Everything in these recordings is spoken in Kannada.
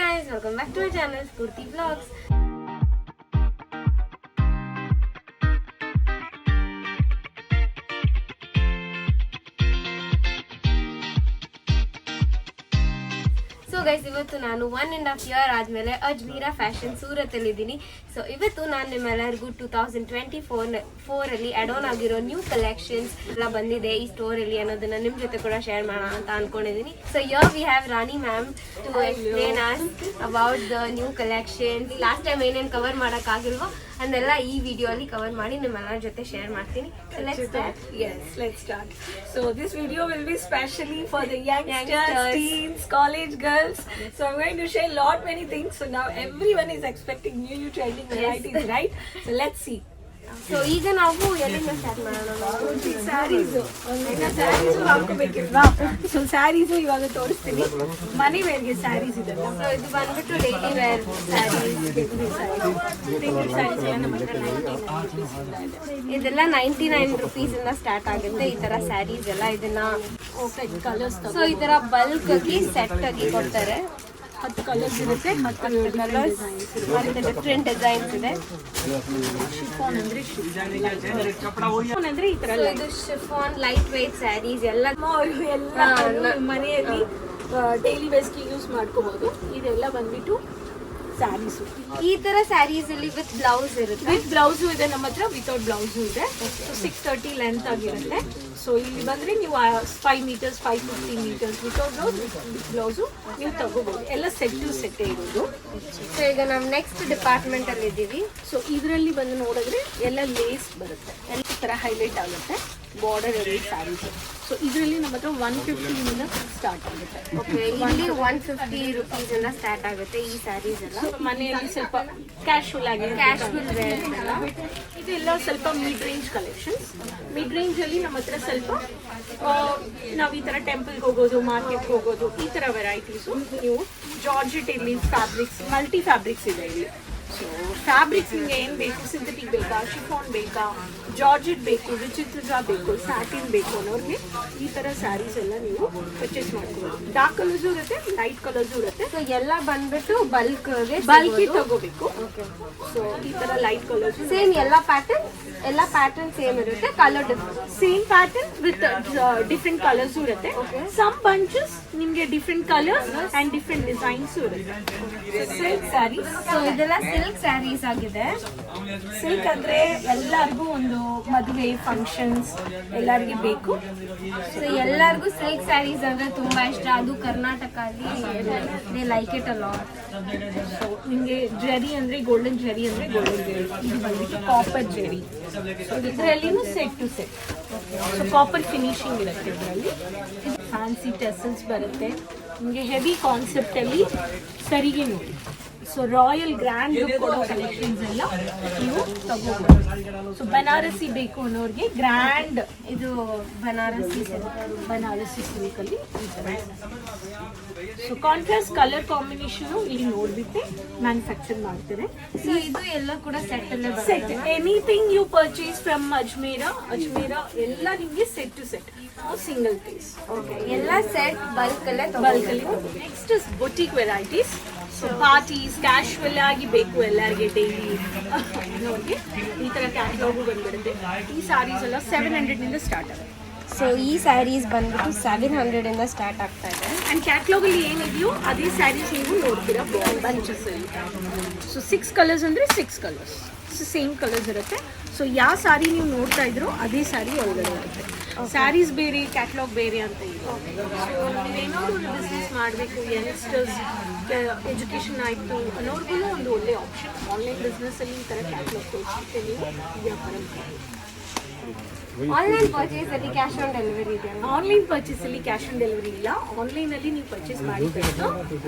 guys, welcome back to our channel Spurti Vlogs. So guys, ಇವತ್ತು ನಾನು 1.5 year ಆದಮೇಲೆ ಅಜ್ಮೀರಾ ಫ್ಯಾಷನ್ ಸೂರತಲ್ಲಿ ಇದ್ದೀನಿ. ಸೊ ಇವತ್ತು ನಾನು ನಿಮ್ಮೆಲ್ಲರಿಗೂ 2024 ಅಲ್ಲಿ ಅಡೋನ್ ಆಗಿರೋ ನ್ಯೂ ಕಲೆಕ್ಷನ್ಸ್ ಎಲ್ಲ ಬಂದಿದೆ ಈ ಸ್ಟೋರಲ್ಲಿ ಅನ್ನೋದನ್ನ ನಿಮ್ಮ ಜೊತೆ ಕೂಡ ಶೇರ್ ಮಾಡೋಣ ಅಂತ ಅನ್ಕೊಂಡಿದ್ದೀನಿ. So here we have Rani ma'am to explain us about the new collections. Last time ಏನೇನು ಕವರ್ ಮಾಡೋಕ್ಕಾಗಿಲ್ವೋ ಅದನ್ನೆಲ್ಲ ಈ ವಿಡಿಯೋ ಅಲ್ಲಿ ಕವರ್ ಮಾಡಿ ನಿಮ್ಮೆಲ್ಲರ ಜೊತೆ ಶೇರ್ ಮಾಡ್ತೀನಿ. Let's start. So this video will be specially for the youngsters, teens, college girls. So I'm going to share many things. So now everyone is expecting new trending varieties, right? So let's see. So ಈಗ ನಾವು ಎಲ್ಲಿಂದ ಸ್ಟಾರ್ಟ್ ಮಾಡೋಣ? ಸ್ಯಾರೀಸು ಹಾಕೋಬೇಕಿಲ್ವಾ? ಸೊ ಸ್ಯಾರೀಸು ಇವಾಗ ತೋರಿಸ್ತೀನಿ. ಮನಿ ವೇರ್ಗೆ ಸ್ಯಾರೀಸ್ ಇದೆಲ್ಲ. ಸೊ ಇದು ಬಂದ್ಬಿಟ್ಟು ಡೈಲಿ ವೇರ್ ಸ್ಯಾರೀಸ್. ಇದೆಲ್ಲ 99 rupees ಇಂದ ಸ್ಟಾರ್ಟ್ ಆಗುತ್ತೆ ಈ ತರ ಸ್ಯಾರೀಸ್ ಎಲ್ಲ. ಇದನ್ನ ಕಲರ್ಸ್. ಸೊ ಈ ತರ ಬಲ್ಕ್ ಆಗಿ ಸೆಟ್ ಆಗಿ ಕೊಡ್ತಾರೆ. 10 ಕಲರ್ಸ್ ಇರುತ್ತೆ, 10 ಕಲರ್ಸ್ ಮತ್ತೆ ಡಿಫ್ರೆಂಟ್ ಡಿಸೈನ್ಸ್ ಇದೆ. ಶಿಫಾನ್ ಅಂದ್ರೆ ಈ ತರ ಇದು ಶಿಫಾನ್ ಲೈಟ್ ವೇಟ್ ಸ್ಯಾರೀಸ್ ಎಲ್ಲ ಮನೆಯಲ್ಲಿ ಡೈಲಿ ವೇಸ್ಗೆ ಯೂಸ್ ಮಾಡ್ಕೋಬಹುದು. ಇದೆಲ್ಲ ಬಂದ್ಬಿಟ್ಟು ಸ್ಯಾರೀಸು. ಈ ತರ ಸ್ಯಾರೀಸ್ ಅಲ್ಲಿ ವಿತ್ ಬ್ಲೌಸ್ ಇರುತ್ತೆ. ವಿತ್ ಬ್ಲೌಸು ಇದೆ ನಮ್ಮ ಹತ್ರ, ವಿತೌಟ್ ಬ್ಲೌಸು ಇದೆ. 630 ಲೆಂತ್ ಆಗಿರುತ್ತೆ. ಸೊ ಇಲ್ಲಿ ಬಂದ್ರೆ ನೀವು 5 meters 550 meters ವಿತೌಟ್ ಬ್ಲೌಸು ನೀವು ತಗೋಬಹುದು. ಎಲ್ಲ ಸೆಟ್ ಟು ಸೆಟ್ ಇರೋದು. ಸೊ ಈಗ ನಾವು ನೆಕ್ಸ್ಟ್ ಡಿಪಾರ್ಟ್ಮೆಂಟ್ ಅಲ್ಲಿ ಇದ್ದೀವಿ. ಸೊ ಇದರಲ್ಲಿ ಬಂದು ನೋಡಿದ್ರೆ ಎಲ್ಲ ಲೇಸ್ ಬರುತ್ತೆ, ಎಲ್ಲ ತರ ಹೈಲೈಟ್ ಆಗುತ್ತೆ. ಬಾರ್ಡರ್ ಎಲ್ಲ ಸ್ಯಾರೀಸ್. ಸೊ ಇದರಲ್ಲಿ ನಮ್ಮ ಹತ್ರ 150 ಇಂದ ಸ್ಟಾರ್ಟ್ ಆಗುತ್ತೆ. ಓಕೆ, ಇಲ್ಲಿ 150 rupees ಇಂದ ಸ್ಟಾರ್ಟ್ ಆಗುತ್ತೆ ಈ ಸ್ಯಾರೀಸ್ ಎಲ್ಲ. ಮನೆಯಲ್ಲಿ ಸ್ವಲ್ಪ ಕ್ಯಾಶುವಲ್ ಆಗಿ ಕ್ಯಾಶುವಲ್ ವೇರ್ ಎಲ್ಲ. ಇದೆಲ್ಲ ಸ್ವಲ್ಪ mid range collections. Mid range ಅಲ್ಲಿ ನಮ್ಮ ಹತ್ರ ಸ್ವಲ್ಪ ನಾವು ಈ ತರ ಟೆಂಪಲ್ಗೆ ಹೋಗೋದು, ಮಾರ್ಕೆಟ್ಗೆ ಹೋಗೋದು, ಈ ತರ ವೆರೈಟೀಸು. ನೀವು ಜಾರ್ಜೆಟ್ ಇಲ್ಲಿ ಫ್ಯಾಬ್ರಿಕ್ಸ್, ಮಲ್ಟಿ ಫ್ಯಾಬ್ರಿಕ್ಸ್ ಇದೆ ಇಲ್ಲಿ. ಸೊ ಫ್ಯಾಬ್ರಿಕ್ಸ್ ನಿಮ್ಗೆ ಏನು ಬೇಕು, ಸಿಂಥೆಟಿಕ್ ಬೇಕಾ, ಶಿಫಾನ್ ಬೇಕಾ, ಜಾರ್ಜೆಟ್ ಬೇಕು, ವಿಚಿತ್ರ ಬೇಕು, ಸ್ಯಾಟಿನ್ ಬೇಕು ಅನ್ನೋರಿಗೆ ಈ ತರ ಸ್ಯಾರೀಸ್ ಎಲ್ಲ ನೀವು ಪರ್ಚೇಸ್ ಮಾಡ್ಕೋಬಹುದು. ಡಾರ್ಕ್ ಕಲರ್ಸ್ ಇರುತ್ತೆ, ಲೈಟ್ ಕಲರ್ಸ್ ಇರುತ್ತೆ. ಸೊ ಎಲ್ಲ ಬಂದ್ಬಿಟ್ಟು ಬಲ್ಕ್ ತಗೋಬೇಕು. ಸೊ ಈ ತರ ಲೈಟ್ ಕಲರ್ಸ್ ಸೇಮ್ ಎಲ್ಲ ಪ್ಯಾಟರ್ನ್ ಸೇಮ್ ಇರುತ್ತೆ, colour different. Same pattern with different colours ಇರುತ್ತೆ. ಸಮ್ ಬಂಚಸ್ ನಿಮ್ಗೆ different colours and different designs ಇರುತ್ತೆ. ಸಿಲ್ಕ್ ಸ್ಯಾರೀಸ್. ಸೊ ಇದೆಲ್ಲ ಸಿಲ್ಕ್ ಸ್ಯಾರೀಸ್ ಆಗಿದೆ. ಸಿಲ್ಕ್ ಅಂದ್ರೆ ಎಲ್ಲರಿಗೂ ಒಂದು ಮದುವೆ ಫಂಕ್ಷನ್ಸ್ ಎಲ್ಲರಿಗೂ ಬೇಕು. ಸೊ ಎಲ್ಲರಿಗೂ ಸಿಲ್ಕ್ ಸ್ಯಾರೀಸ್ ಅಂದ್ರೆ ತುಂಬಾ ಇಷ್ಟ. ಅದು ಕರ್ನಾಟಕ ಅಲ್ಲಿ like it a lot. So ನಿಮ್ಗೆ ಜರಿ ಅಂದ್ರೆ ಗೋಲ್ಡನ್ ಜರಿ ಅಂದ್ರೆ ಗೋಲ್ಡನ್ ಜರಿ. ಇದು ಬಂದ್ಬಿಟ್ಟು ಕಾಪರ್ ಜರಿ. ಇದರಲ್ಲಿನೂ set to set. So copper finishing ಇರುತ್ತೆ ಇದರಲ್ಲಿ. ಫ್ಯಾನ್ಸಿ ಟೆಸಲ್ಸ್ ಬರುತ್ತೆ ನಿಮಗೆ. ಹೆವಿ ಕಾನ್ಸೆಪ್ಟ್ ಅಲ್ಲಿ ಸರಿಗೆ ನೋಡಿ. ಸೊ ರಾಯಲ್ ಗ್ರ್ಯಾಂಡ್ ಲುಕ್ ಕೊಡೋ ಕಲೆಕ್ಷನ್ಸ್ ಎಲ್ಲ ನೀವು ತಗೋಬಹುದು. ಸೊ ಬನಾರಸಿ ಬೇಕು ಅನ್ನೋರಿಗೆ ಗ್ರ್ಯಾಂಡ್ ಇದು ಬನಾರಸಿ ಸಿಲ್ಕ್ ಅಲ್ಲಿ ಈ ತರ. ಸೊ ಕಾಂಟ್ರಾಸ್ಟ್ ಕಲರ್ ಕಾಂಬಿನೇಷನ್ ಇಲ್ಲಿ ನೋಡ್ಬಿಟ್ಟು ಮ್ಯಾನುಫ್ಯಾಕ್ಚರ್ ಮಾಡ್ತಾರೆ. ಸೊ ಇದು ಎಲ್ಲ ಕೂಡ ಸೆಟ್ ಅಲ್ಲೇ set. Anything you purchase from Ajmera ಎಲ್ಲ ನಿಮಗೆ set to set, single piece. Okay, ಎಲ್ಲ ಸೆಟ್ ಬಲ್ಕ್ ಅಲ್ಲೇ ಬಲ್ಕಲ್ಲಿ. Next is boutique varieties. So parties casual ಆಗಿ ಬೇಕು ಎಲ್ಲರಿಗೆ, ಡೈಲಿ ನೋಡಿಗೆ ಈ ತರ ಕ್ಯಾಟ್ಲಾಗು ಬಂದ್ಬಿಡುತ್ತೆ. ಈ ಸ್ಯಾರೀಸ್ ಎಲ್ಲ 700 ನಿಂದ ಸ್ಟಾರ್ಟ್ ಆಗುತ್ತೆ. ಸೊ ಈ ಸ್ಯಾರೀಸ್ ಬಂದ್ಬಿಟ್ಟು 700 ಇಂದ ಸ್ಟಾರ್ಟ್ ಆಗ್ತಾ ಇದೆ. ಅಂಡ್ ಕ್ಯಾಟ್ಲಾಗ್ ಅಲ್ಲಿ ಏನಿದೆಯೋ ಅದೇ ಸ್ಯಾರೀಸ್ ನೀವು ನೋಡ್ತೀರಾ ಬಂಚಸ್ ಅಲ್ಲಿ. ಸೊ 6 ಕಲರ್ಸ್ ಅಂದ್ರೆ 6 ಕಲರ್ಸ್ ಸೇಮ್ ಕಲರ್ಸ್ ಇರುತ್ತೆ. ಸೊ ಯಾವ ಸ್ಯಾರಿ ನೀವು ನೋಡ್ತಾ ಇದ್ರೋ ಅದೇ ಸ್ಯಾರಿ ಒಳಗಡೆ ಇರುತ್ತೆ. ಸ್ಯಾರೀಸ್ ಬೇರೆ, ಕ್ಯಾಟ್ಲಾಗ್ ಬೇರೆ ಅಂತ ಇದೆ. ಸೊ ನೀವೇನಾದ್ರು ಒಂದು ಬಿಸ್ನೆಸ್ ಮಾಡಬೇಕು, ಯಂಗ್ಸ್ಟರ್ಸ್ ಎಜುಕೇಷನ್ ಆಯಿತು ಅನ್ನೋರ್ಗು ಒಂದು ಒಳ್ಳೆ ಆಪ್ಷನ್. ಆನ್ಲೈನ್ ಬಿಸ್ನೆಸ್ ಅಲ್ಲಿ ಈ ಥರ ಕ್ಯಾಟ್ಲಾಗ್ ತೋರಿಸುತ್ತೆ, ನೀವು ವ್ಯಾಪಾರ ಮಾಡಿ. ಆನ್ಲೈನ್ ಪರ್ಚೇಸ್ ಅಲ್ಲಿ ಕ್ಯಾಶ್ ಆನ್ ಡೆಲಿವರಿ ಇದೆ. ಆನ್ಲೈನ್ ಪರ್ಚೇಸ್ ಅಲ್ಲಿ ಕ್ಯಾಶ್ ಆನ್ ಡೆಲಿವರಿ ಇಲ್ಲ. ಆನ್ಲೈನ್ ಅಲ್ಲಿ ನೀವು ಪರ್ಚೇಸ್ ಮಾಡಿಬಿಟ್ಟು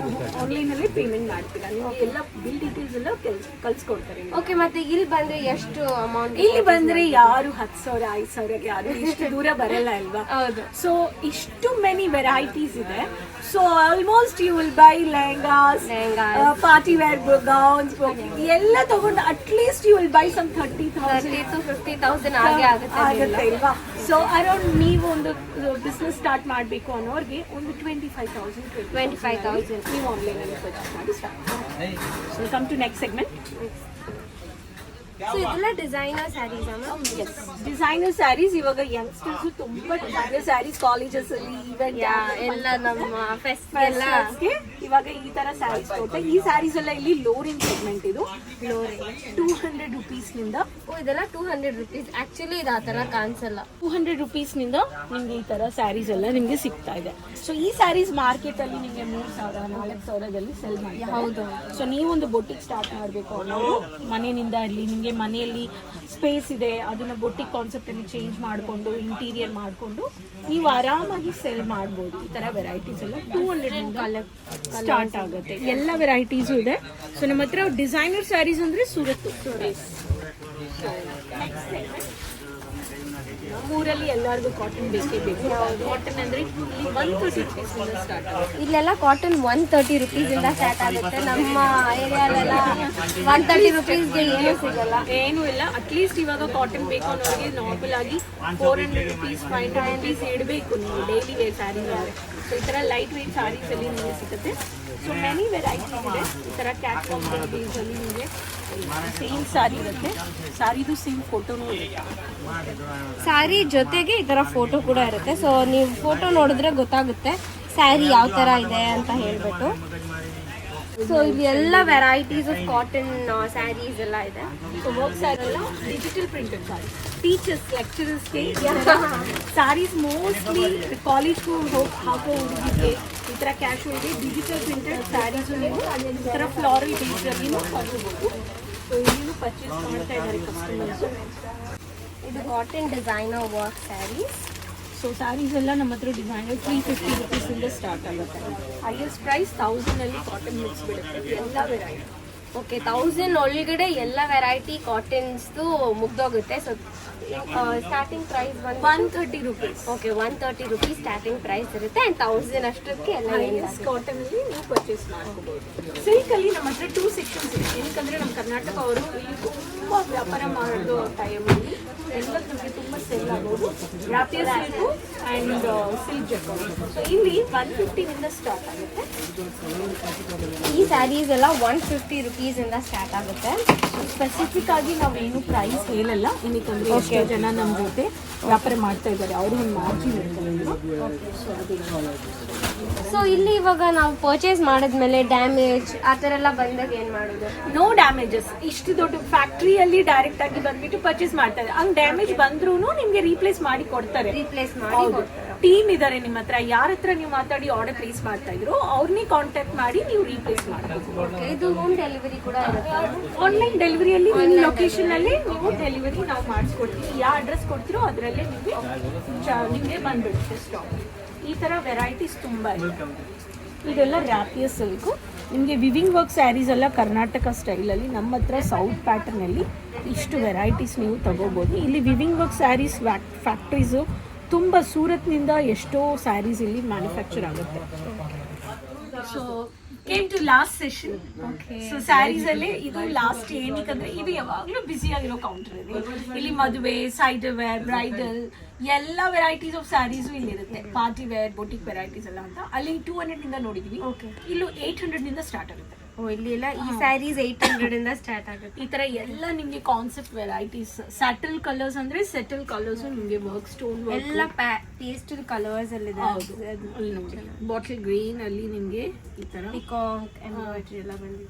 ಆನ್ಲೈನ್ ಅಲ್ಲಿ ಪೇಮೆಂಟ್ ಮಾಡ್ತೀರಾ. ನೀವು ಎಲ್ಲ ಬಿಲ್ ಡೀಟೇಲ್ಸ್ ಎಲ್ಲ ಕಳ್ಸಿಕೊಡ್ತಾರೆ. ಓಕೆ, ಮತ್ತೆ ಇಲ್ಲಿ ಬಂದ್ರೆ ಎಷ್ಟು ಅಮೌಂಟ್? ಇಲ್ಲಿ ಬಂದ್ರೆ ಯಾರು 10,000 5,000 ಯಾರು ಇಷ್ಟು ದೂರ ಬರಲ್ಲ ಅಲ್ವಾ? ಹೌದು. ಸೊ ಇಷ್ಟು ಮೆನಿ ವೆರೈಟೀಸ್ ಇದೆ. So almost you will buy lehengas Lehengas. Party wear gowns ಎಲ್ಲ ತಗೊಂಡು at least you will buy some 30,000 30 to 50,000 ಹಾಗೆ ಆಗುತ್ತೆ ಆಗುತ್ತೆ ಇಲ್ವಾ. ಸೊ ಅರೌಂಡ್ ನೀವು ಒಂದು ಬಿಸ್ನೆಸ್ ಸ್ಟಾರ್ಟ್ ಮಾಡಬೇಕು ಅನ್ನೋರಿಗೆ ಒಂದು 25,000 ನೀವು ಆನ್ಲೈನಲ್ಲಿ ಪರ್ಚೇಸ್ ಮಾಡಿ ಸ್ಟಾರ್ಟ್ ಮಾಡಿ. So come to next segment. So ಇದೆಲ್ಲ ಡಿಸೈನರ್ ಸ್ಯಾರೀಸ್ ಡಿಸೈನರ್ ಸ್ಯಾರೀಸ್ ಇವಾಗ ಯಂಗ್ಸ್ಟರ್ಸ್ ತುಂಬಾ ಡಿಸೈನರ್ ಸ್ಯಾರೀಸ್ ಕಾಲೇಜಸ್ ಅಲ್ಲಿ ಈವೆಂಟ್ ಎಲ್ಲ ನಮ್ಮ ಫೆಸ್ಟ್ ಎಲ್ಲ ಇವಾಗ ಈ ತರ ಸ್ಯಾರೀಸ್ ಕೊಟ್ಟೆ. ಈ ಸ್ಯಾರೀಸ್ ಎಲ್ಲ ಇಲ್ಲಿ ಲೋ ರೇಂಜ್ ಸೆಗ್ಮೆಂಟ್ ಇದು. 200 rupees ನಿಂದ ಇದೆಲ್ಲ 200 rupees. ಆಕ್ಚುಲಿ ಇದು ಆ ತರ ಕಾಣಿಸಲ್ಲ. 200 rupees ನಿಂದ ನಿಮ್ಗೆ ಈ ತರ ಸ್ಯಾರೀಸ್ ಎಲ್ಲ ನಿಮ್ಗೆ ಸಿಗ್ತಾ ಇದೆ. ಸೊ ಈ ಸ್ಯಾರೀಸ್ ಮಾರ್ಕೆಟ್ ಅಲ್ಲಿ ನಿಮ್ಗೆ 3,000-4,000ದಲ್ಲಿ ಸೆಲ್ ಮಾಡಿ. ಹೌದು. ಸೊ ನೀವೊಂದು ಬೊಟಿಕ್ ಸ್ಟಾರ್ಟ್ ಮಾಡಬೇಕು ಅನ್ನೋದು ಮನೆಯಿಂದ ಅಲ್ಲಿ ನಿಮಗೆ ಮನೆಯಲ್ಲಿ ಸ್ಪೇಸ್ ಇದೆ, ಅದನ್ನ ಬೊಟಿಕ್ ಕಾನ್ಸೆಪ್ಟ್ ಅಲ್ಲಿ ಚೇಂಜ್ ಮಾಡಿಕೊಂಡು ಇಂಟೀರಿಯರ್ ಮಾಡಿಕೊಂಡು ನೀವು ಆರಾಮಾಗಿ ಸೆಲ್ ಮಾಡ್ಬೋದು. ಈ ತರ ವೆರೈಟೀಸ್ ಎಲ್ಲ 200 ಸ್ಟಾರ್ಟ್ ಆಗುತ್ತೆ. ಎಲ್ಲ ವೆರೈಟೀಸು ಇದೆ. ಸೊ ನಮ್ಮ ಹತ್ರ ಡಿಸೈನರ್ ಸ್ಯಾರೀಸ್ ಅಂದ್ರೆ ಸೂರತ್ ಊರಲ್ಲಿ ಎಲ್ಲರಿಗೂ ಕಾಟನ್ ಬೇಕೇ ಬೇಕು. ಕಾಟನ್ ಅಂದ್ರೆ 130 rupees ಇಂದ ಸ್ಟಾರ್ಟ್ ಆಗುತ್ತೆ. ಇಲ್ಲೆಲ್ಲ ಕಾಟನ್ 130 rupees ಇಂದ ಸ್ಟಾರ್ಟ್ ಆಗುತ್ತೆ. ನಮ್ಮ ಏರಿಯಾಲೆಲ್ಲ 130 rupeesಗೆ ಏನು ಸಿಗಲ್ಲ, ಏನು ಇಲ್ಲ. ಅಟ್ಲೀಸ್ಟ್ ಇವಾಗ ಕಾಟನ್ ಬೇಕು ಅನ್ನೋರಿಗೆ ನಾರ್ಮಲ್ ಆಗಿ 400 rupees 500 rupees ಇಡಬೇಕು ನೀವು ಡೈಲಿ ವೇರ್ ಸ್ಯಾರಿ. ಸೊ ಈ ತರ ಲೈಟ್ ವೇಟ್ ಸ್ಯಾರೀಸ್ ಅಲ್ಲಿ ನಿಮಗೆ ಸಿಗುತ್ತೆ. ಸೊ ಮೆನಿ ವೆರೈಟೀಸ್ ಇದೆ. ಈ ತರ ಕ್ಯಾಟ್ ಅಲ್ಲಿ ನಿಮಗೆ ಸೇಮ್ ಸ್ಯಾರಿ ಇರುತ್ತೆ. ಸ್ಯಾರಿದು ಸೇಮ್ ಫೋಟೋನು ಇರುತ್ತೆ. ಸ್ಯಾರಿ ಜೊತೆಗೆ ಈ ತರ ಫೋಟೋ ಕೂಡ ಇರುತ್ತೆ. ಸೊ ನೀವು ಫೋಟೋ ನೋಡಿದ್ರೆ ಗೊತ್ತಾಗುತ್ತೆ ಸ್ಯಾರಿ ಯಾವ ತರ ಇದೆ ಅಂತ ಹೇಳ್ಬಿಟ್ಟು. ಸೊ ಇಲ್ಲಿ ಎಲ್ಲ ವೆರೈಟೀಸ್ ಆಫ್ ಕಾಟನ್ ಸ್ಯಾರೀಸ್ ಎಲ್ಲ ಇದೆ. ಸೊ ವರ್ಕ್ ಸ್ಯಾರಿ ಎಲ್ಲ ಡಿಜಿಟಲ್ ಪ್ರಿಂಟೆಡ್ ಸ್ಯಾರಿ. ಟೀಚರ್ಸ್ ಲೆಕ್ಚರರ್ಸ್ಗೆ ಸ್ಯಾರೀಸ್ ಮೋಸ್ಟ್ಲಿ ಕಾಲೇಜ್ಗೂ ಹಾಕೋ ಹುಡುಗಿಗೆ ಈ ಥರ ಕ್ಯಾಶುವಲ್ಗೆ ಡಿಜಿಟಲ್ ಪ್ರಿಂಟೆಡ್ ಸ್ಯಾರೀಸು ನೀವು ಈ ಥರ ಫ್ಲಾರಲ್ ಬೇಸ್ಡಲ್ಲಿನೂ ತಗೋಬೋದು. ಸೊ ಇಲ್ಲಿನೂ ಪರ್ಚೇಸ್ ಮಾಡ್ತಾ ಇದ್ದಾರೆ ಕಸ್ಟಮರ್ಸು. ಇದು cotton designer work saris. So saris ಎಲ್ಲ ನಮ್ಮ ಹತ್ರ ಡಿಸೈನರ್ 350 rupees ಇಂದ ಸ್ಟಾರ್ಟ್ ಆಗುತ್ತೆ. ಹೈಯೆಸ್ಟ್ ಪ್ರೈಸ್ 1000 ಕಾಟನ್ ಮಿಕ್ಸ್ ಬಿಡುತ್ತೆ. ಎಲ್ಲ ವೆರೈಟಿ ಓಕೆ, 1000 ಒಳಗಡೆ ಎಲ್ಲ ವೆರೈಟಿ ಕಾಟನ್ಸ್ದು ಮುಗ್ದೋಗುತ್ತೆ. So starting price 130 rupees. Okay, 130 rupees starting price ಇರುತ್ತೆ. ಆ್ಯಂಡ್ 1000 ಅಷ್ಟಕ್ಕೆ ಎಲ್ಲ ಕಾಟನ್ ಅಲ್ಲಿ ನೀವು ಪರ್ಚೇಸ್ ಮಾಡ್ಕೋಬಹುದು. ಸಿಲ್ಕ್ ಅಲ್ಲಿ ನಮ್ಮ ಹತ್ರ 2 sections ಇದೆ. ಏನಕ್ಕಂದ್ರೆ ನಮ್ಮ ಕರ್ನಾಟಕ ಅವರು ಇಲ್ಲಿ ತುಂಬಾ ವ್ಯಾಪಾರ ಮಾಡೋ ಟೈಮಲ್ಲಿ ಎಲ್ಲ ನಮಗೆ ತುಂಬಾ ಸೆಲ್ ಆಗೋದು rapier silk and silk jacquard. So ಇಲ್ಲಿ 150 ಇಂದ ಸ್ಟಾರ್ಟ್ ಆಗುತ್ತೆ. ಈ ಸ್ಯಾರೀಸ್ ಎಲ್ಲ 150 rupees ಇಂದ ಸ್ಟಾರ್ಟ್ ಆಗುತ್ತೆ. ಸ್ಪೆಸಿಫಿಕ್ ಆಗಿ ನಾವೇನು ಪ್ರೈಸ್ ಹೇಳಲ್ಲ, ಏನಕ್ಕಂದ್ರೆ ಎಷ್ಟೋ ಜನ ನಮ್ಮ ಜೊತೆ ವ್ಯಾಪಾರ ಮಾಡ್ತಾ ಇದ್ದಾರೆ, ಅವರು ಒಂದು ಮಾರ್ಜಿನ್ ಇರ್ತಾರೆ. ಸೊ ಇಲ್ಲಿ ಇವಾಗ ನಾವು ಪರ್ಚೇಸ್ ಮಾಡಿದ್ಮೇಲೆ ಡ್ಯಾಮೇಜ್ ಆ ಥರ ಎಲ್ಲ ಬಂದಾಗ ಏನು ಮಾಡೋದು? No damages. ಇಷ್ಟು ದೊಡ್ಡ ಫ್ಯಾಕ್ಟ್ರಿಯಲ್ಲಿ ಡೈರೆಕ್ಟ್ ಆಗಿ ಬಂದ್ಬಿಟ್ಟು ಪರ್ಚೇಸ್ ಮಾಡ್ತಾ ಇದ್ದಾರೆ. ಹಂಗೆ ಡ್ಯಾಮೇಜ್ ಬಂದ್ರೂ ನಿಮ್ಗೆ ರೀಪ್ಲೇಸ್ ಮಾಡಿ ಕೊಡ್ತಾರೆ. ರೀಪ್ಲೇಸ್ ಮಾಡಿ ಟೀಮ್ ಇದ್ದಾರೆ ನಿಮ್ಮ ಹತ್ರ. ಯಾರ ಹತ್ರ ನೀವು ಮಾತಾಡಿ ಆರ್ಡರ್ ಪ್ಲೇಸ್ ಮಾಡ್ತಾ ಇದ್ರು ಅವ್ರನ್ನೇ ಕಾಂಟ್ಯಾಕ್ಟ್ ಮಾಡಿ ನೀವು ರೀಪ್ಲೇಸ್ ಮಾಡಬೇಕು. ಇದು ಹೋಮ್ ಡೆಲಿವರಿ ಕೂಡ ಇರುತ್ತೆ. ಆನ್ಲೈನ್ ಡೆಲಿವರಿಯಲ್ಲಿ ನಿಮ್ಮ ಲೊಕೇಶನ್ ಅಲ್ಲಿ ನೀವು ಡೆಲಿವರಿ ನಾವು ಮಾಡಿಸ್ಕೊಡ್ತೀವಿ. ಯಾವ ಅಡ್ರೆಸ್ ಕೊಡ್ತೀರೋ ಅದರಲ್ಲೇ ನಿಮಗೆ ಬಂದ್ಬಿಡುತ್ತೆ ಸ್ಟಾಕ್. ಈ ಥರ ವೆರೈಟೀಸ್ ತುಂಬ ಇದೆ. ಇದೆಲ್ಲ ರ್ಯಾಪಿಯರ್ ಸಿಲ್ಕು. ನಿಮಗೆ ವಿವಿಂಗ್ ವರ್ಕ್ ಸ್ಯಾರೀಸ್ ಎಲ್ಲ ಕರ್ನಾಟಕ ಸ್ಟೈಲಲ್ಲಿ ನಮ್ಮ ಹತ್ರ ಸೌತ್ ಪ್ಯಾಟರ್ನಲ್ಲಿ ಇಷ್ಟು ವೆರೈಟೀಸ್ ನೀವು ತಗೋಬೋದು. ಇಲ್ಲಿ ವಿವಿಂಗ್ ವರ್ಕ್ ಸ್ಯಾರೀಸ್ ಫ್ಯಾಕ್ಟ್ರೀಸು ತುಂಬ ಸೂರತ್ನಿಂದ ಎಷ್ಟೋ ಸ್ಯಾರೀಸ್ ಇಲ್ಲಿ ಮ್ಯಾನುಫ್ಯಾಕ್ಚರ್ ಆಗುತ್ತೆ. So came to last session. So saris ಅಲ್ಲಿ ಇದು ಲಾಸ್ಟ್. ಏನಕ್ಕಂದ್ರೆ ಇದು ಯಾವಾಗಲೂ ಬ್ಯುಸಿ ಆಗಿರೋ ಕೌಂಟರ್ ಇದೆ. ಇಲ್ಲಿ ಮದುವೆ, ಸೈಡ್ ವೇರ್, ಬ್ರೈಡಲ್ ಎಲ್ಲ ವೆರೈಟೀಸ್ ಆಫ್ ಸ್ಯಾರೀಸು ಇಲ್ಲಿರುತ್ತೆ. ಪಾರ್ಟಿ ವೇರ್, ಬೊಟಿಕ್ ವೆರೈಟೀಸ್ ಎಲ್ಲ ಅಂತ. ಅಲ್ಲಿ 200 ನಿಂದ ನೋಡಿದ್ವಿ. ಇಲ್ಲೂ 800 ನಿಂದ ಸ್ಟಾರ್ಟ್ ಆಗುತ್ತೆ. ಇಲ್ಲಿ ಎಲ್ಲ ಈ ಸ್ಯಾರೀಸ್ 800 ಇಂದ ಸ್ಟಾರ್ಟ್ ಆಗುತ್ತೆ. ಈ ತರ ಎಲ್ಲ ನಿಮ್ಗೆ ಕಾನ್ಸೆಪ್ಟ್ ವೆರೈಟೀಸ್. ಸ್ಯಾಟಲ್ ಕಲರ್ಸ್ ಅಂದ್ರೆ ಸೆಟಲ್ ಕಲರ್ಸ್ ನಿಮ್ಗೆ ವರ್ಕ್ ಸ್ಟೋನ್ ಎಲ್ಲ ಪೇಸ್ಟಲ್ ಕಲರ್ಸ್ ಅಲ್ಲಿ ಇದೆ. ಅಲ್ಲಿ ನೋಡಿ ಬಾಟಲ್ ಗ್ರೀನ್ ಅಲ್ಲಿ ನಿಮ್ಗೆ ಈ ತರ ಪಿಕಾಕ್ ಎಂಬ್ರಾಯ್ಡ್ರಿ ಎಲ್ಲ ಬಂದಿದೆ.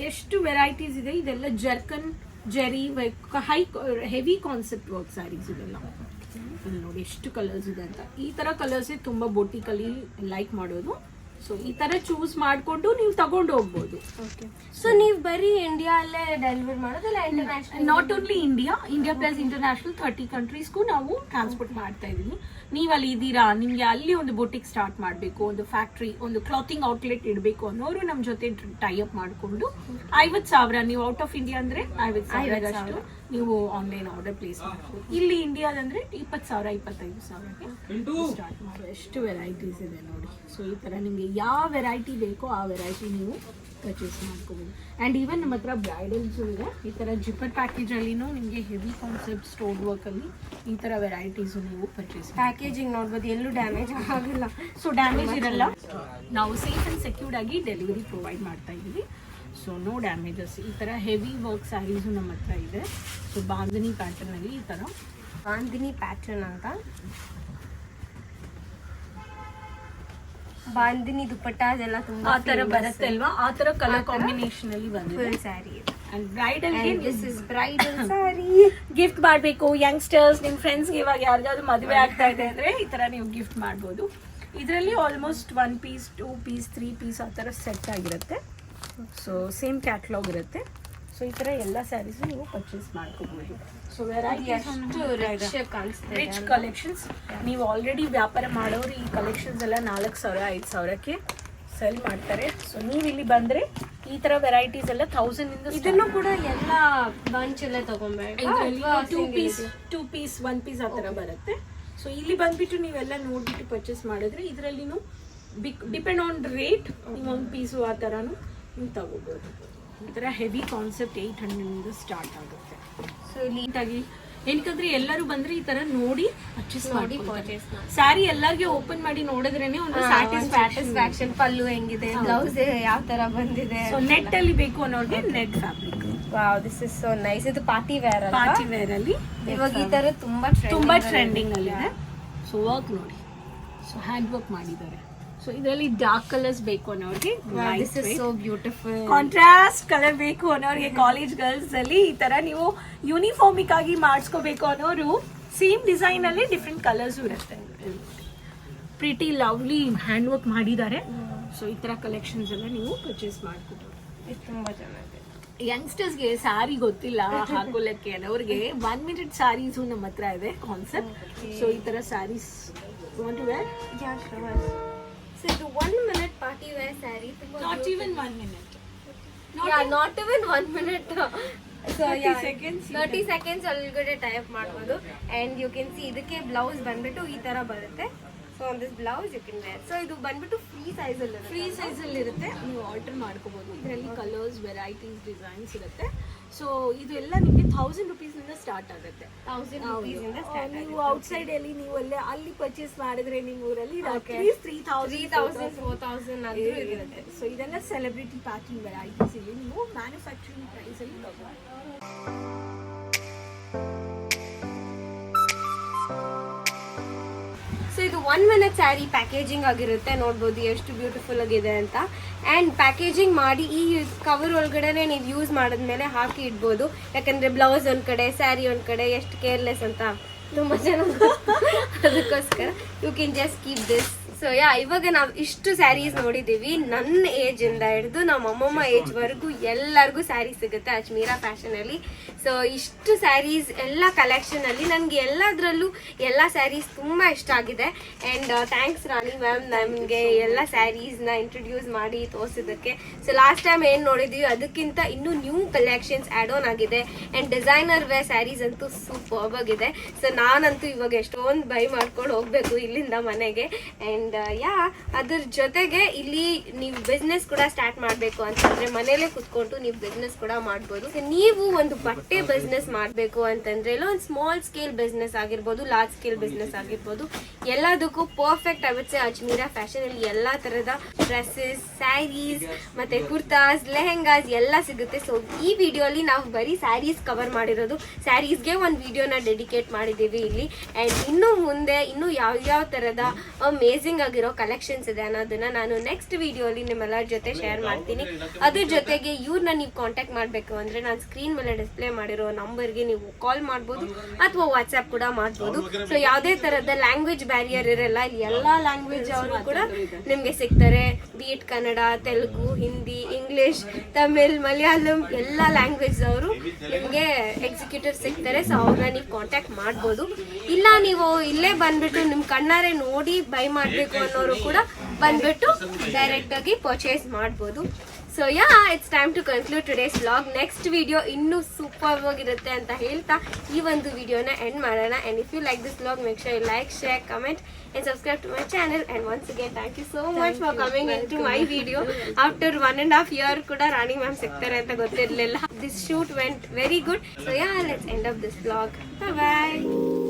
ಎಷ್ಟು ವೆರೈಟೀಸ್ ಇದೆ. ಇದೆಲ್ಲ ಜರ್ಕನ್, ಜೆರಿ, high heavy concept work saris ಇದೆಲ್ಲ. ಇಲ್ಲಿ ನೋಡಿ ಎಷ್ಟು ಕಲರ್ಸ್ ಇದೆ ಅಂತ. ಈ ತರ ಕಲರ್ಸ್ ತುಂಬಾ ಬೊಟಿಕಲ್ಲಿ ಲೈಕ್ ಮಾಡೋದು. ಸೊ ಈ ತರ ಚೂಸ್ ಮಾಡ್ಕೊಂಡು ನೀವು ತಗೊಂಡು ಹೋಗ್ಬೋದು. ಸೊ ನೀವು ಬರೀ ಇಂಡಿಯಾ ಅಲ್ಲೇ ಡೆಲಿವರಿ ಮಾಡೋದಲ್ಲ international? Not only India plus international 30 ಕಂಟ್ರೀಸ್ಗೂ ನಾವು ಟ್ರಾನ್ಸ್ಪೋರ್ಟ್ ಮಾಡ್ತಾ ಇದೀವಿ. ನೀವು ಅಲ್ಲಿ ಇದ್ದೀರಾ, ನಿಮ್ಗೆ ಅಲ್ಲಿ ಒಂದು ಬೊಟಿಕ್ ಸ್ಟಾರ್ಟ್ ಮಾಡಬೇಕು, ಒಂದು ಫ್ಯಾಕ್ಟ್ರಿ, ಒಂದು ಕ್ಲಾತಿಂಗ್ ಔಟ್ಲೆಟ್ ಇಡಬೇಕು ಅನ್ನೋರು ನಮ್ಮ ಜೊತೆ ಟೈ ಅಪ್ ಮಾಡಿಕೊಂಡು 50,000 ನೀವು ಔಟ್ ಆಫ್ ಇಂಡಿಯಾ ಅಂದ್ರೆ 50,000 ನೀವು ಆನ್ಲೈನ್ ಆರ್ಡರ್ ಪ್ಲೇಸ್ ಮಾಡ್ಬೋದು. ಇಲ್ಲಿ ಇಂಡಿಯಾದಂದ್ರೆ 20,000 25,000ಗೆ ಸ್ಟಾರ್ಟ್ ಮಾಡಿ. ಎಷ್ಟು ವೆರೈಟೀಸ್ ಇದೆ ನೋಡಿ. ಸೊ ಈ ತರ ನಿಮ್ಗೆ ಯಾವ ವೆರೈಟಿ ಬೇಕೋ ಆ ವೆರೈಟಿ ನೀವು ಪರ್ಚೇಸ್ ಮಾಡ್ಕೋಬೋದು. ಆ್ಯಂಡ್ ಈವನ್ ನಮ್ಮ ಹತ್ರ ಬ್ರೈಡಲ್ಸು ಇದೆ. ಈ ಥರ ಜಿಪ್ಪರ್ ಪ್ಯಾಕೇಜಲ್ಲಿನೂ ನಿಮಗೆ ಹೆವಿ ಕಾನ್ಸೆಪ್ಟ್ ಸ್ಟೋನ್ ವರ್ಕಲ್ಲಿ ಈ ಥರ ವೆರೈಟೀಸು ನೀವು ಪರ್ಚೇಸ್ ಪ್ಯಾಕೇಜಿಂಗ್ ನೋಡ್ಬೋದು, ಎಲ್ಲೂ ಡ್ಯಾಮೇಜ್ ಆಗಲ್ಲ. ಸೊ ಡ್ಯಾಮೇಜ್ ಇರಲ್ಲ. ನಾವು ಸೇಫ್ ಆ್ಯಂಡ್ ಸೆಕ್ಯೂರ್ಡ್ ಆಗಿ ಡೆಲಿವರಿ ಪ್ರೊವೈಡ್ ಮಾಡ್ತಾ ಇದ್ದೀವಿ. So no damages. ಈ ಥರ ಹೆವಿ ವರ್ಕ್ ಸ್ಯಾರೀಸು ನಮ್ಮ ಹತ್ರ ಇದೆ. ಸೊ ಬಾಂಧನಿ ಪ್ಯಾಟರ್ನಲ್ಲಿ ಈ ಥರ ಬಾಂದಿನಿ ಪ್ಯಾಟರ್ನ್ ಅಂತ ಬಾಂದಿನಿ ದುಪ್ಪಟ್ಟ ಅದೆಲ್ಲ ತುಂಬಾ ಆ ಥರ ಬರುತ್ತೆ ಅಲ್ವಾ, ಆ ಥರ ಕಲರ್ ಕಾಂಬಿನೇಷನ್ ಅಲ್ಲಿ ಬಂದಿದೆ. Full sari. And bridal this is bridal sari. Gift ಮಾಡಬೇಕು ಯಂಗ್ಸ್ಟರ್ಸ್, ನಿಮ್ಮ ಫ್ರೆಂಡ್ಸ್ಗೆ ಇವಾಗ ಯಾರಿಗಾದ್ರು ಮದುವೆ ಆಗ್ತಾ ಇದೆ ಅಂದರೆ ಈ ಥರ ನೀವು ಗಿಫ್ಟ್ ಮಾಡ್ಬೋದು. ಇದರಲ್ಲಿ ಆಲ್ಮೋಸ್ಟ್ 1 ಪೀಸ್ 2 ಪೀಸ್ 3 ಪೀಸ್ ಆ ಥರ ಸೆಟ್ ಆಗಿರುತ್ತೆ. ಸೊ ಸೇಮ್ ಕ್ಯಾಟ್ಲಾಗ್ ಇರುತ್ತೆ. ಸೊ ಈ ಥರ ಎಲ್ಲ ಸ್ಯಾರೀಸು ನೀವು ಪರ್ಚೇಸ್ ಮಾಡ್ಕೋಬೋದು. So rich collections. ನೀವು ಆಲ್ರೆಡಿ ವ್ಯಾಪಾರ ಮಾಡೋರು ಈ ಕಲೆಕ್ಷನ್ಸ್ ಎಲ್ಲ 4,000 5,000ಕ್ಕೆ ಸೆಲ್ ಮಾಡ್ತಾರೆ. ಸೊ ನೀವು ಇಲ್ಲಿ ಬಂದರೆ ಈ ಥರ ವೆರೈಟೀಸ್ ಎಲ್ಲ 1000 ಇದನ್ನು ಕೂಡ ಎಲ್ಲ ಬಂಚ್ ಎಲ್ಲ ತಗೊಂಡ್ಬೇಡಿ. ಇದರಲ್ಲಿ 2 ಪೀಸ್ 1 ಪೀಸ್ ಆ ಥರ ಬರುತ್ತೆ. ಸೊ ಇಲ್ಲಿ ಬಂದ್ಬಿಟ್ಟು ನೀವೆಲ್ಲ ನೋಡ್ಬಿಟ್ಟು ಪರ್ಚೇಸ್ ಮಾಡಿದ್ರೆ ಇದರಲ್ಲಿನೂ ಡಿಪೆಂಡ್ ಆನ್ ರೇಟ್ ನೀವು 1 ಪೀಸು ಆ ಥರನೂ ನೀವು ತಗೋಬೋದು. ಈ ಥರ ಹೆವಿ ಕಾನ್ಸೆಪ್ಟ್ 800 ಸ್ಟಾರ್ಟ್ ಆಗುತ್ತೆ. ಸೊ ನೀಟಾಗಿ ಏನಕ್ಕಂದ್ರೆ ಎಲ್ಲರೂ ಬಂದ್ರೆ ಈ ತರ ನೋಡಿ ಪರ್ಚೇಸ್ ಮಾಡಿ ಪರ್ಚೇಸ್ ಸ್ಯಾರಿ ಎಲ್ಲರಿಗೆ ಓಪನ್ ಮಾಡಿ ನೋಡಿದ್ರೇನೆ ಒಂದು ಸ್ಯಾಟಿಸ್ಫ್ಯಾಕ್ಷನ್. ಪಲ್ಲು ಹೆಂಗಿದೆ, ಬ್ಲೌಸ್ ಯಾವ ತರ ಬಂದಿದೆ. ಸೊ ನೆಟ್ ಅಲ್ಲಿ ಬೇಕು ಅನ್ನೋರಿಗೆ net fabric. Wow, this is so nice. ಇದು ಪಾರ್ಟಿ ವೇರ್ ಅಲ್ಲ? ಪಾರ್ಟಿ ವೇರ್ ಅಲ್ಲಿ ಇವಾಗ ಈ ತರ ತುಂಬಾ ಟ್ರೆಂಡಿಂಗ್ ಅಲ್ಲಿ ಇದೆ. ಸೊ ವರ್ಕ್ ನೋಡಿ, ಸೊ ಹ್ಯಾಂಡ್ ವರ್ಕ್ ಮಾಡಿದ್ದಾರೆ. ಸೊ ಇದರಲ್ಲಿ ಡಾರ್ಕ್ ಕಲರ್ಸ್ ಬೇಕು ಅನ್ನೋರಿಗೆ, this is so beautiful. Contrast colour ಬೇಕು ಅನ್ನೋರಿಗೆ, ಕಾಲೇಜ್ ಗರ್ಲ್ಸ್ ಅಲ್ಲಿ ಈ ತರ ನೀವು ಯೂನಿಫಾರ್ಮಿಕ್ ಆಗಿ ಮಾಡಿಸ್ಕೋಬೇಕು ಅನ್ನೋರು ಸೇಮ್ ಡಿಸೈನ್ ಅಲ್ಲಿ ಡಿಫ್ರೆಂಟ್ ಕಲರ್ಸ್ ಇರುತ್ತೆ. ಪ್ರಿಟಿ ಲವ್ಲಿ ಹ್ಯಾಂಡ್ ವರ್ಕ್ ಮಾಡಿದ್ದಾರೆ. ಸೊ ಈ ತರ ಕಲೆಕ್ಷನ್ಸ್ ಎಲ್ಲ ನೀವು ಪರ್ಚೇಸ್ ಮಾಡ್ಕೋಬಹುದು. ಇದು ತುಂಬಾ ಚೆನ್ನಾಗಿದೆ. ಯಂಗ್ಸ್ಟರ್ಸ್ಗೆ ಸ್ಯಾರಿ ಗೊತ್ತಿಲ್ಲ ಹಾಕೊಳ್ಳಕ್ಕೆ ಅನ್ನೋರಿಗೆ 1 ಮಿನಿಟ್ ಸ್ಯಾರೀಸು ನಮ್ಮ ಹತ್ರ ಇದೆ ಕಾನ್ಸೆಪ್ಟ್. ಸೊ ಈ ತರ saris want to wear? Yeah sure. So ಇದು 1 minute party wear sari. Not even 1 minute. Not even 1 minute. So 30 seconds ಒಳಗಡೆ ಟೈಪ್ ಮಾಡ್ಬೋದು. ಅಂಡ್ ಯು ಕ್ಯಾನ್ ಸಿ ಇದಕ್ಕೆ ಬ್ಲೌಸ್ ಬಂದ್ಬಿಟ್ಟು ಈ ತರ ಬರುತ್ತೆ. So on this blouse you can wear. So ಇದು ಬಂದ್ಬಿಟ್ಟು ಫ್ರೀ ಸೈಜ್ ಅಲ್ಲಿ ಇರುತ್ತೆ. ನೀವು ಆರ್ಡರ್ ಮಾಡ್ಕೋಬಹುದು. ಇದರಲ್ಲಿ ಕಲರ್ಸ್, ವೆರೈಟೀಸ್, ಡಿಸೈನ್ಸ್ ಇರುತ್ತೆ. ಸೊ ಇದು ಎಲ್ಲ ನಿಮಗೆ 1000 ರುಪೀಸಿಂದ ಸ್ಟಾರ್ಟ್ ಆಗುತ್ತೆ. 1000 rupees ನೀವು ಔಟ್ಸೈಡ್ ಅಲ್ಲಿ ನೀವು ಅಲ್ಲಿ ಪರ್ಚೇಸ್ ಮಾಡಿದ್ರೆ ನಿಮ್ಮ ಊರಲ್ಲಿ 3000 4000 ಆದ್ರೂ ಇರುತ್ತೆ. ಸೊ ಇದೆಲ್ಲ ಸೆಲೆಬ್ರಿಟಿ ಪ್ಯಾಕಿಂಗ್ ವೆರೈಟೀಸ್ ಇಲ್ಲಿ ನೀವು ಮ್ಯಾನುಫ್ಯಾಕ್ಚರಿಂಗ್ ಪ್ರೈಸ್ ಅಲ್ಲಿ ತಗೋಬಹುದು. ಸೊ ಇದು 1 ಮಿನಿಟ್ ಸ್ಯಾರಿ ಪ್ಯಾಕೇಜಿಂಗ್ ಆಗಿರುತ್ತೆ. ನೋಡ್ಬೋದು ಎಷ್ಟು ಬ್ಯೂಟಿಫುಲ್ ಆಗಿದೆ ಅಂತ. ಆ್ಯಂಡ್ ಪ್ಯಾಕೇಜಿಂಗ್ ಮಾಡಿ ಈ ಕವರ್ ಒಳಗಡೆ ನೀವು ಯೂಸ್ ಮಾಡಿದ್ಮೇಲೆ ಹಾಕಿ ಇಡ್ಬೋದು. ಯಾಕಂದರೆ ಬ್ಲೌಸ್ ಒಂದು ಕಡೆ, ಸ್ಯಾರಿ ಒಂದು ಕಡೆ, ಎಷ್ಟು ಕೇರ್ಲೆಸ್ ಅಂತ ತುಂಬ ಜನ ಅದಕ್ಕೋಸ್ಕರ you can just keep this. So ಇವಾಗ ನಾವು ಇಷ್ಟು ಸ್ಯಾರೀಸ್ ನೋಡಿದ್ದೀವಿ. ನನ್ನ ಏಜಿಂದ ಹಿಡಿದು ನಮ್ಮ ಅಮ್ಮಮ್ಮ ಏಜ್ವರೆಗೂ ಎಲ್ಲರಿಗೂ ಸ್ಯಾರಿ ಸಿಗುತ್ತೆ ಅಜ್ಮೀರಾ ಫ್ಯಾಷನಲ್ಲಿ. ಸೊ ಇಷ್ಟು ಸ್ಯಾರೀಸ್ ಎಲ್ಲ ಕಲೆಕ್ಷನಲ್ಲಿ ನನಗೆ ಎಲ್ಲದರಲ್ಲೂ ಎಲ್ಲ ಸ್ಯಾರೀಸ್ ತುಂಬ ಇಷ್ಟ ಆಗಿದೆ. ಆ್ಯಂಡ್ ಥ್ಯಾಂಕ್ಸ್ ರಾಣಿ ಮ್ಯಾಮ್ ನಮಗೆ ಎಲ್ಲ ಸ್ಯಾರೀಸ್ನ ಇಂಟ್ರೊಡ್ಯೂಸ್ ಮಾಡಿ ತೋರಿಸಿದ್ದಕ್ಕೆ. ಸೊ ಲಾಸ್ಟ್ ಟೈಮ್ ಏನು ನೋಡಿದ್ದೀವಿ ಅದಕ್ಕಿಂತ ಇನ್ನೂ ನ್ಯೂ ಕಲೆಕ್ಷನ್ಸ್ ಆ್ಯಡ್ ಆನ್ ಆಗಿದೆ. ಆ್ಯಂಡ್ ಡಿಸೈನರ್ ವೇರ್ ಸ್ಯಾರೀಸ್ ಅಂತೂ ಸೂಪರ್ಬ್ ಆಗಿದೆ. ಸೊ ನಾನಂತೂ ಇವಾಗ ಎಷ್ಟೊಂದು ಬೈ ಮಾಡ್ಕೊಂಡು ಹೋಗಬೇಕು ಇಲ್ಲಿಂದ ಮನೆಗೆ. ಆ್ಯಂಡ್ ಅದ್ರ ಜೊತೆಗೆ ಇಲ್ಲಿ ನೀವು ಬಿಸ್ನೆಸ್ ಕೂಡ ಸ್ಟಾರ್ಟ್ ಮಾಡಬೇಕು ಅಂತಂದ್ರೆ ಮನೇಲೆ ಕುತ್ಕೊಂಡು ನೀವು ಬಿಸ್ನೆಸ್ ಕೂಡ ಮಾಡ್ಬೋದು. ನೀವು ಒಂದು ಬಟ್ಟೆ ಬಿಸ್ನೆಸ್ ಮಾಡಬೇಕು ಅಂತಂದ್ರೆ ಇಲ್ಲ ಒಂದು ಸ್ಮಾಲ್ ಸ್ಕೇಲ್ ಬಿಸ್ನೆಸ್ ಆಗಿರ್ಬೋದು, ಲಾರ್ಜ್ ಸ್ಕೇಲ್ ಬಿಸ್ನೆಸ್ ಆಗಿರ್ಬೋದು, ಎಲ್ಲದಕ್ಕೂ ಪರ್ಫೆಕ್ಟ್ ಆಗುತ್ತೆ ಅಜ್ಮೀರಾ ಫ್ಯಾಷನ್. ಅಲ್ಲಿ ಎಲ್ಲಾ ತರದ ಡ್ರೆಸ್ಸಸ್, ಸ್ಯಾರೀಸ್, ಮತ್ತೆ ಕುರ್ತಾಸ್, ಲೆಹೆಂಗಾಸ್ ಎಲ್ಲ ಸಿಗುತ್ತೆ. ಸೊ ಈ ವಿಡಿಯೋಲಿ ನಾವು ಬರೀ ಸ್ಯಾರೀಸ್ ಕವರ್ ಮಾಡಿರೋದು. ಸ್ಯಾರೀಸ್ಗೆ ಒಂದು ವಿಡಿಯೋನ ಡೆಡಿಕೇಟ್ ಮಾಡಿದ್ದೀವಿ ಇಲ್ಲಿ. ಆ್ಯಂಡ್ ಇನ್ನು ಮುಂದೆ ಇನ್ನೂ ಯಾವ್ಯಾವ ಥರದ ಅಮೇಝಿಂಗ್ ಆಗಿರೋ ಕಲೆಕ್ಷನ್ಸ್ ಇದೆ ಅನ್ನೋದನ್ನ ನಾನು ನೆಕ್ಸ್ಟ್ ವಿಡಿಯೋಲಿ ನಿಮ್ಮೆಲ್ಲರ ಜೊತೆ ಶೇರ್ ಮಾಡ್ತೀನಿ. ಅದ್ರ ಜೊತೆಗೆ ಇವ್ರನ್ನ ನೀವು ಕಾಂಟ್ಯಾಕ್ಟ್ ಮಾಡಬೇಕು ಅಂದ್ರೆ ನಾನು ಸ್ಕ್ರೀನ್ ಮೇಲೆ ಡಿಸ್ಪ್ಲೇ ಮಾಡಿರೋ ನಂಬರ್ಗೆ ನೀವು ಕಾಲ್ ಮಾಡ್ಬೋದು ಅಥವಾ ವಾಟ್ಸ್ಆ್ಯಪ್ ಕೂಡ ಮಾಡ್ಬೋದು. ಸೊ ಯಾವುದೇ ತರದ ಲ್ಯಾಂಗ್ವೇಜ್ ಬ್ಯಾರಿಯರ್ ಇರಲ್ಲ. ಇಲ್ಲಿ ಎಲ್ಲಾ ಲ್ಯಾಂಗ್ವೇಜ್ ಅವರು ಕೂಡ ನಿಮ್ಗೆ ಸಿಗ್ತಾರೆ. ಬೀಟ್ ಕನ್ನಡ, ತೆಲುಗು, ಹಿಂದಿ, ಇಂಗ್ಲಿಷ್, ತಮಿಳ್, ಮಲಯಾಳಂ ಎಲ್ಲ ಲ್ಯಾಂಗ್ವೇಜ್ ಅವರು ನಿಮ್ಗೆ ಎಕ್ಸಿಕ್ಯೂಟಿವ್ ಸಿಗ್ತಾರೆ. ಸೊ ಅವ್ರನ್ನ ನೀವು ಕಾಂಟ್ಯಾಕ್ಟ್ ಮಾಡ್ಬೋದು. ಇಲ್ಲ ನೀವು ಇಲ್ಲೇ ಬಂದ್ಬಿಟ್ಟು ನಿಮ್ ಕಣ್ಣಾರೆ ನೋಡಿ ಬೈ ಮಾಡ್ಬೇಕು ಅನ್ನೋರು ಕೂಡ ಬಂದ್ಬಿಟ್ಟು ಡೈರೆಕ್ಟ್ ಆಗಿ ಪರ್ಚೇಸ್ ಮಾಡ್ಬೋದು. So it's time to conclude today's vlog. Next video ಇನ್ನೂ ಸೂಪರ್ ಆಗಿರುತ್ತೆ ಅಂತ ಹೇಳ್ತಾ ಈ ಒಂದು ವಿಡಿಯೋನ ಎಂಡ್ ಮಾಡೋಣ. And if you like this vlog, make sure you like, share, comment and subscribe to my channel. And once again, thank you so much for coming into my video. After 1.5 year kuda Rani ma'am siktare anta gottirlilla. This shoot went very good. So let's end up this vlog. Bye bye.